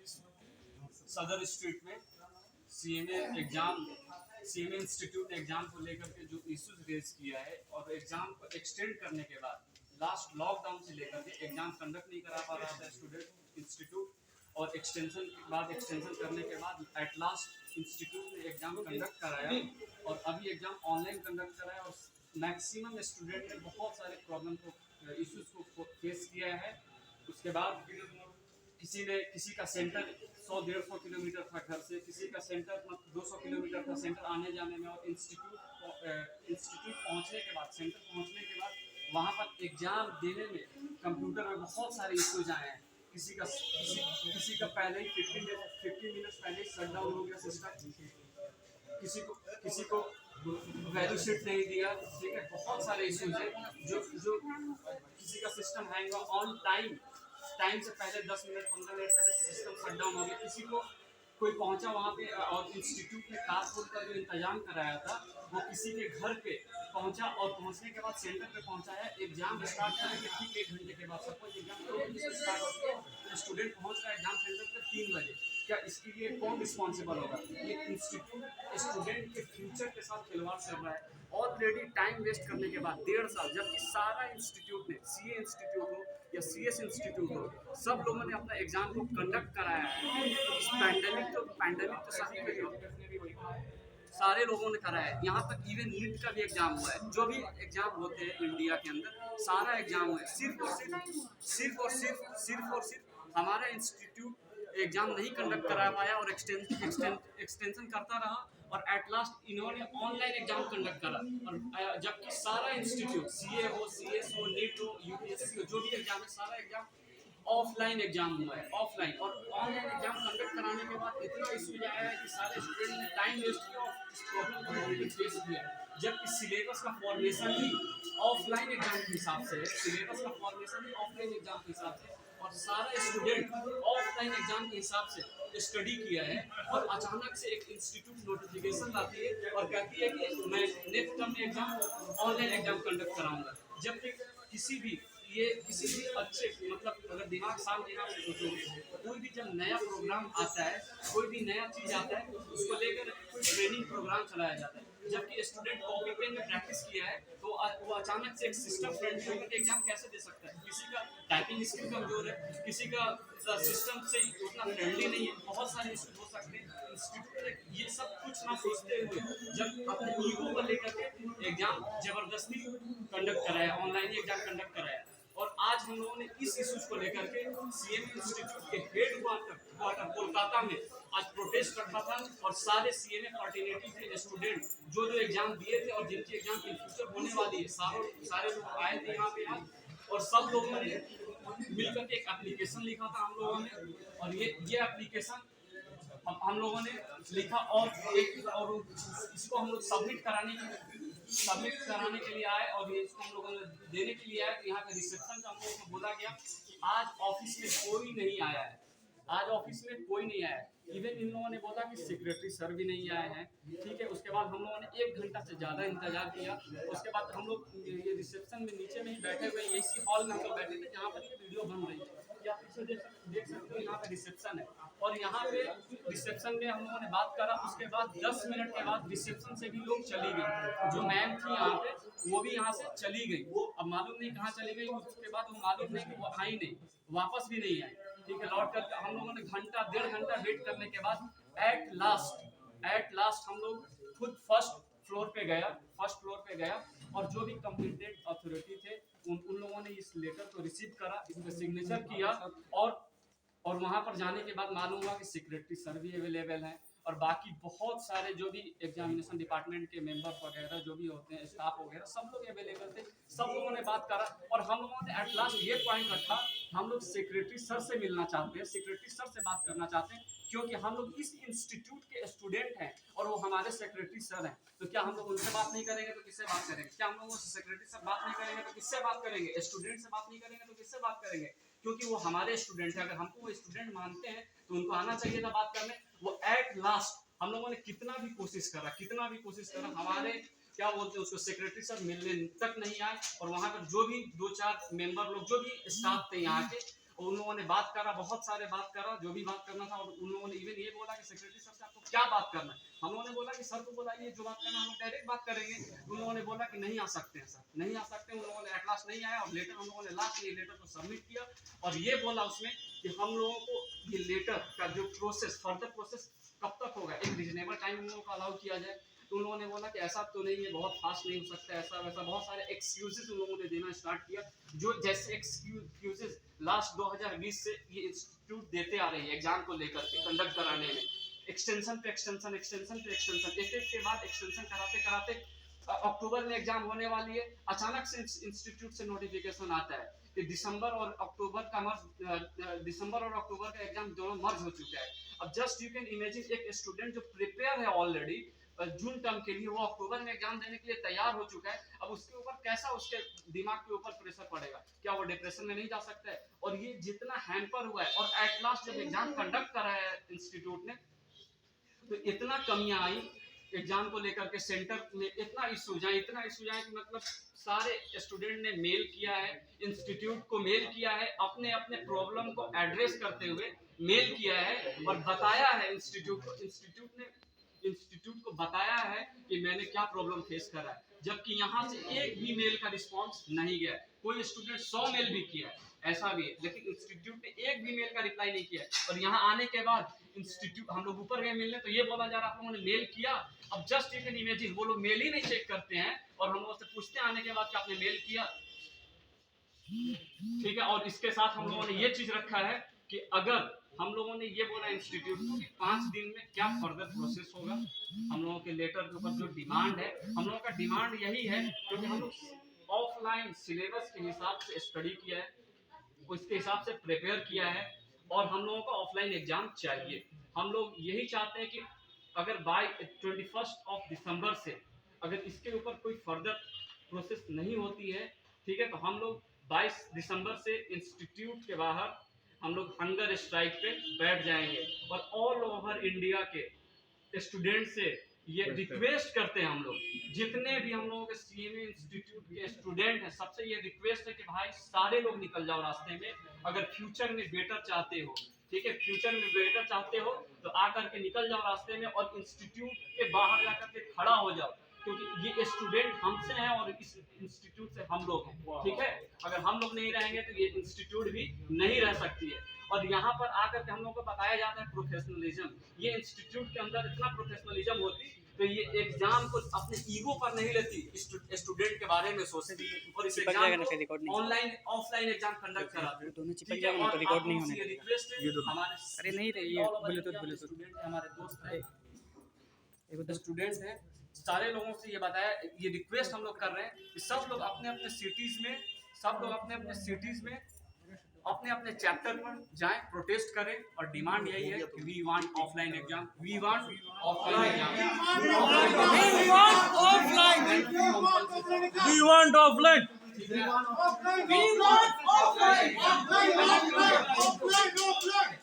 सदर स्ट्रीट में CMA institute ने एग्जाम को लेकर के जो इश्यूज रेज किया है और एग्जाम को एक्सटेंड करने के बाद लास्ट लॉकडाउन से लेकर के एग्जाम कंडक्ट नहीं करा पा रहा था स्टूडेंट इंस्टीट्यूट, और एक्सटेंशन करने के बाद एट लास्ट इंस्टीट्यूट ने एग्जाम कंडक्ट कराया और अभी एग्जाम ऑनलाइन कंडक्ट कराया और मैक्सिमम स्टूडेंट ने बहुत सारे प्रॉब्लम को इश्यूज को फेस किया है। उसके बाद किसी का सेंटर 100-150 किलोमीटर था घर से, किसी का सेंटर 200 किलोमीटर था सेंटर आने जाने में, और इंस्टीट्यूट पहुंचने के बाद सेंटर पहुंचने के बाद वहां पर एग्जाम देने में कंप्यूटर में बहुत सारे इश्यूज आए हैं। किसी का पहले ही 15 मिनट्स पहले ही शट डाउन हो गया सिस्टम, किसी को वैल्यू शीट नहीं दिया, ठीक है। बहुत सारे इश्यूज हैं जो किसी का सिस्टम हैंग हुआ ऑन टाइम से पहले 10 मिनट 15 मिनट पहले सिस्टम शट डाउन हो गया। किसी को कोई पहुंचा वहाँ पे और इंस्टीट्यूट ने कारपूल का जो इंतजाम कराया था वो किसी के घर पे पहुंचा और पहुंचने के बाद सेंटर पे पहुंचा है। एग्जाम स्टार्ट करने के ठीक 1 घंटे के बाद सपोज एग्जाम 2 बजे से स्टार्ट होती है, स्टूडेंट पहुंच रहा है एग्जाम सेंटर पे 3 बजे। क्या इसके लिए कौन रिस्पॉन्सिबल होगा? ये इंस्टीट्यूट स्टूडेंट के फ्यूचर के साथ खिलवाड़ कर रहा है। ऑलरेडी टाइम वेस्ट करने के बाद 1.5 साल, जबकि सारा इंस्टीट्यूट ने सीए इंस्टीट्यूट हो या सीएस इंस्टीट्यूट हो, सब लोगों ने अपना एग्जाम को कंडक्ट कराया है। इस पैंडेमिक तो सही सारे लोगों ने कराया है। यहाँ तक इवन नीट का भी एग्जाम हुआ है। जो भी एग्जाम होते हैं इंडिया के अंदर सारा एग्जाम हुआ है। सिर्फ और सिर्फ हमारा इंस्टीट्यूट एग्जाम नहीं कंडक्ट करा पाया और एक्सटेंशन करता रहा और एट लास्ट इन्होंने ऑनलाइन एग्जाम कंडक्ट करा। और जबकि सारा इंस्टीट्यूट सीए हो, सीएस हो, नीट हो, यूपीएससी हो, जो भी एग्जाम है सारा एग्जाम ऑफलाइन एग्जाम हुआ है, ऑफलाइन। और ऑनलाइन एग्जाम कंडक्ट कराने के बाद इतना इशू आया है कि सारे स्टूडेंट ने टाइम वेस्ट किया और इस प्रॉब्लम को ऑलरेडी फेस किया। जबकि सिलेबस का फॉर्मेशन ही ऑफलाइन एग्जाम के हिसाब से है, सिलेबस का फॉर्मेशन ही ऑफलाइन एग्जाम के हिसाब से, और सारा स्टूडेंट ऑफलाइन एग्जाम के हिसाब से स्टडी किया है। और अचानक से एक इंस्टीट्यूट नोटिफिकेशन लाती है और कहती है कि मैं नेक्स्ट टर्म में एग्जाम ऑनलाइन एग्जाम कंडक्ट कराऊंगा। जबकि किसी भी अच्छे मतलब अगर दिमाग शांत दिमाग से सोचोगे, कोई भी जब नया प्रोग्राम आता है, कोई भी नया चीज आता है, उसको लेकर कोई ट्रेनिंग प्रोग्राम चलाया जाता है। जबकि स्टूडेंट कॉपी पेन में प्रैक्टिस किया है तो वो अचानक से एक सिस्टम फ्रेंडली होकर एग्जाम कैसे दे सकता है? किसी का टाइपिंग स्किल कमजोर है, किसी का सिस्टम से उतना फ्रेंडली नहीं है, बहुत सारे इश्यूज हो सकते हैं। इंस्टीट्यूट ने ये सब कुछ ना सोचते हुए जब अपने ईगो को लेकर के एग्जाम जबरदस्ती कंडक्ट कराया, ऑनलाइन एग्जाम कंडक्ट कराया। और आज हम लोगों ने इस इश्यूज को लेकर के सीएम इंस्टीट्यूट के हेडक्वार्टर कोलकाता में आज प्रोटेस्ट रखा था और सारे सीएमए फर्टिलिटी के स्टूडेंट जो एग्जाम दिए थे और जिनकी एग्जाम इन फ्यूचर होने वाली है, सारे लोग आए थे यहाँ पे आज। और सब लोगों ने मिलकर के एक एप्लीकेशन लिखा था हम लोगों ने, और ये एप्लीकेशन हम लोगों ने लिखा और इसको हम लोग सबमिट कराने के लिए आए और ये इसको हम लोगों ने देने के लिए आए। तो यहाँ पे रिसेप्शन का हम लोगों को बोला गया कि आज ऑफिस में कोई नहीं आया है, आज ऑफिस में कोई नहीं आया है। इवन इन लोगों ने बोला कि सेक्रेटरी सर भी नहीं आए हैं, ठीक है। उसके बाद हम लोगों ने 1 घंटा से ज़्यादा इंतजार किया। उसके बाद हम लोग ये रिसेप्शन में नीचे में ही बैठे हुए, इसी हॉल में हम लोग बैठे थे जहाँ पर ये वीडियो बन रही है। या पीछे देख सकते हो यहाँ पे रिसेप्शन है और यहाँ पे रिसेप्शन में हम लोगों ने बात करा। उसके बाद 10 मिनट के बाद रिसेप्शन से भी लोग चली गई। जो मैम थी यहाँ पे वो भी यहाँ से चली गई। अब मालूम नहीं कहाँ चली गई। उसके बाद वो मालूम नहीं कि वो आई नहीं, वापस भी नहीं आई, ठीक है। लौट कर हम लोगों ने 1.5 घंटा वेट करने के बाद एट लास्ट हम लोग खुद फर्स्ट फ्लोर पे गया और जो भी कंप्लीटेड अथॉरिटी थे उन लोगों ने इस लेटर को रिसीव करा, इस पर सिग्नेचर किया और वहां पर जाने के बाद मालूम हुआ कि सेक्रेटरी सर भी अवेलेबल हैं और बाकी बहुत सारे जो भी एग्जामिनेशन डिपार्टमेंट के मेंबर वगैरह जो भी होते हैं, स्टाफ वगैरह, सब लोग अवेलेबल थे। सब लोगों ने बात करा और हम लोगों ने एट लास्ट ये पॉइंट रखा, हम लोग सेक्रेटरी सर से मिलना चाहते हैं, सेक्रेटरी सर से बात करना चाहते हैं, क्योंकि हम लोग इस इंस्टीट्यूट के स्टूडेंट हैं और वो हमारे सेक्रेटरी सर हैं। तो क्या हम लोग उनसे बात नहीं करेंगे तो किससे बात करेंगे? क्या हम लोग सेक्रेटरी सर बात नहीं करेंगे तो किससे बात करेंगे? स्टूडेंट से बात नहीं करेंगे तो किससे बात करेंगे? क्योंकि वो हमारे स्टूडेंट है। अगर हमको वो स्टूडेंट मानते हैं तो उनको आना चाहिए था बात करने। वो एट लास्ट हम लोगों ने कितना भी कोशिश करा, हमारे क्या बोलते हैं उसको सेक्रेटरी सर मिलने तक नहीं आए। और वहां पर जो भी 2-4 मेंबर लोग जो भी स्टाफ थे यहाँ के और उन लोगों ने बात करा, बहुत सारे बात करा, जो भी बात करना था। और उन लोगों ने इवन ये बोला कि सेक्रेटरी सर से आपको क्या बात करना है। हम लोगों ने बोला कि सर को बुलाइए, जो बात करना हम लोग डायरेक्ट बात करेंगे। उन लोगों ने बोला कि नहीं आ सकते हैं सर, नहीं आ सकते। उन लोगों ने एट लास्ट नहीं आया, और लेटर हम लोगों ने लास्ट ये लेटर को सबमिट किया, और ये बोला उसमें कि हम लोगों को ये लेटर का जो प्रोसेस, फर्दर प्रोसेस कब तक होगा, एक रीजनेबल टाइम उन लोगों को अलाउ किया जाए। तो उन लोगों ने बोला कि ऐसा तो नहीं है, बहुत फास्ट नहीं हो सकता, ऐसा वैसा बहुत सारे एक्सक्यूजेस उन लोगों ने देना स्टार्ट किया, जो जैसे एक्सक्यूजेस लास्ट 2020 से ये इंस्टीट्यूट देते आ रही है एग्जाम को लेकर के, कंडक्ट कराने में, एक्सटेंशन पे एक्सटेंशन, एक्सटेंशन पे एक्सटेंशन, एक एक के बाद एक्सटेंशन कराते कराते अक्टूबर में एग्जाम होने वाली है। अचानक से इंस्टीट्यूट से नोटिफिकेशन आता है कि दिसंबर और अक्टूबर का एग्जाम दोनों मर्ज हो चुका है। अब जस्ट यू कैन इमेजिन, एक स्टूडेंट जो प्रिपेयर है ऑलरेडी जून टर्म के लिए, वो अक्टूबर में एग्जाम देने के लिए तैयार हो चुका है, अब उसके ऊपर कैसा उसके दिमाग के ऊपर प्रेशर पड़ेगा, क्या वो डिप्रेशन में नहीं जा सकता है। और ये जितना हैम्पर हुआ है, और एट लास्ट जब एग्जाम कंडक्ट करा है इंस्टीट्यूट ने, तो इतना कमियां आई एग्जाम को लेकर के, सेंटर में इतना इश्यूज आए कि मतलब सारे स्टूडेंट ने मेल किया है, इंस्टीट्यूट को मेल किया है, अपने अपने प्रॉब्लम को एड्रेस करते हुए मेल किया है, और बताया है इंस्टीट्यूट को बताया है कि मैंने क्या प्रॉब्लम फेस करा है। जबकि यहाँ से एक भी मेल का रिस्पांस नहीं गया। कोई स्टूडेंट 100 मेल भी किया है, ऐसा भी है, लेकिन इंस्टीट्यूट ने एक भी मेल का रिप्लाई नहीं किया है। और यहाँ आने के बाद इंस्टीट्यूट, हम लोग ऊपर गए मिलने, तो ये बोला जा रहा आप लोगों ने मेल किया। अब जस्ट यू कैन इमेजिन, वो लोग मेल ही नहीं चेक करते हैं, और हम लोगों से पूछते हैं आने के बाद कि आपने मेल किया, ठीक है। और इसके साथ हम लोगों ने ये चीज रखा है कि अगर हम लोगों ने ये बोला इंस्टीट्यूट को कि 5 दिन में क्या फर्दर प्रोसेस होगा, हम लोगों के लेटर के ऊपर जो डिमांड है, हम लोगों का डिमांड यही है, क्योंकि हम लोग ऑफलाइन सिलेबस के हिसाब से स्टडी किया है, उसके हिसाब से प्रिपेयर किया है, और हम लोगों को ऑफलाइन एग्जाम चाहिए। हम लोग यही चाहते हैं कि अगर बाय 21 दिसंबर से अगर इसके ऊपर कोई फर्दर प्रोसेस नहीं होती है, ठीक है, तो हम लोग 22 दिसंबर से इंस्टीट्यूट के बाहर हम लोग हंगर स्ट्राइक पे बैठ जाएंगे। और ऑल ओवर इंडिया के स्टूडेंट से ये रिक्वेस्ट करते हैं हम लोग, जितने भी हम लोगों के सीएमए इंस्टीट्यूट के स्टूडेंट हैं, सबसे ये रिक्वेस्ट है कि भाई सारे लोग निकल जाओ रास्ते में। अगर फ्यूचर में बेटर चाहते हो, ठीक है, फ्यूचर में बेटर चाहते हो, तो आकर के निकल जाओ रास्ते में, और इंस्टीट्यूट के बाहर जाकर के खड़ा हो जाओ, क्योंकि ये स्टूडेंट हमसे हैं और इस इंस्टीट्यूट से हम लोग हैं, ठीक है। अगर हम लोग नहीं रहेंगे तो ये इंस्टीट्यूट भी नहीं रह सकती है। और यहाँ पर आकर के हम लोग को बताया जाता है प्रोफेशनलिज्म, ये इंस्टीट्यूट के अंदर इतना प्रोफेशनलिज्म होती तो ये एग्जाम को अपने ईगो पर नहीं लेती, स्टूडेंट के बारे में सोचती, और इस एग्जाम को ऑनलाइन ऑफलाइन एग्जाम कंडक्ट कराती। दोनों चिपक जाएगा ना तो रिकॉर्ड नहीं होने रिक्वेस्ट है हमारे, अरे नहीं रे, ये ब्लूटूथ स्टूडेंट हमारे दोस्त है, एक स्टूडेंट है, सारे लोगों से ये बताया, ये रिक्वेस्ट हम लोग कर रहे हैं कि सब लोग अपने अपने सिटीज में, अपने अपने चैप्टर पर जाएं, प्रोटेस्ट करें, और डिमांड यही है कि we want offline exam, we want offline exam, We want offline. We want offline. We want offline. Offline. Offline. Offline.